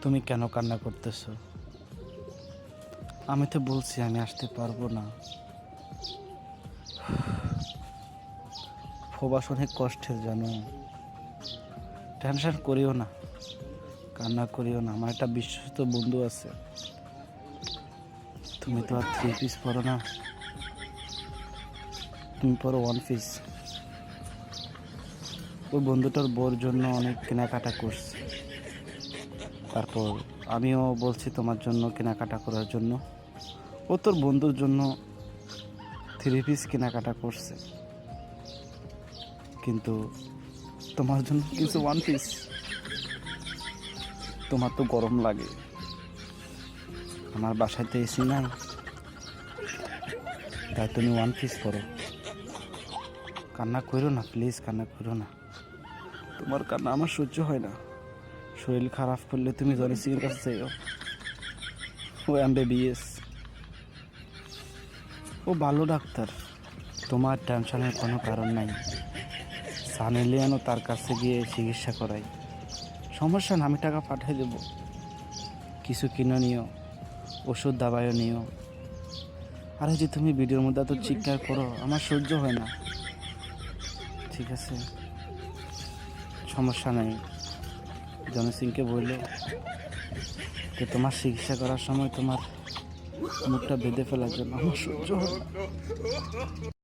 তুমি কেন কান্না করতেছো? আমি তো বলছি আমি আসতে পারবো না। প্রবাস অনেক কষ্টের, জানো। টেনশন করিও না, কান্না করিও না। আমার একটা বিশ্বস্ত বন্ধু আছে। তুমি তো আর 3 পিস পরো না, তুমি পরো 1 পিস। ওই বন্ধুটার বোর জন্য অনেক কেনাকাটা করছে। তারপর আমিও বলছি তোমার জন্য কেনাকাটা করার জন্য। ও তোর বন্ধুর জন্য 3 পিস কেনাকাটা করছে, কিন্তু তোমার জন্য কিছু 1 পিস। তোমার তো গরম লাগে, আমার বাসায় তো এসি নাই, তাই তুমি 1 পিস করো। কান্না করো না প্লিজ, কান্না করো না। তোমার কান্না আমার সহ্য হয় না। শরীর খারাপ করলে তুমি জনি সিংয়ের কাছে যাইও। ও MBBS, ও ভালো ডাক্তার। তোমার টেনশনের কোনো কারণ নাই। সানি লিওনও তার কাছে গিয়ে চিকিৎসা করাই। সমস্যা না, আমি টাকা পাঠিয়ে দেব। কিছু কিনে নিও, ওষুধ দাবাইও নিও। আরে যে তুমি ভিডিওর মধ্যে এত চিৎকার করো, আমার সহ্য হয় না। ঠিক আছে, সমস্যা নাই। জনি সিংকে বললো যে তোমার চিকিৎসা করার সময় তোমার মুখটা বেঁধে ফেলার জন্য। আমার সহ্য হয় না।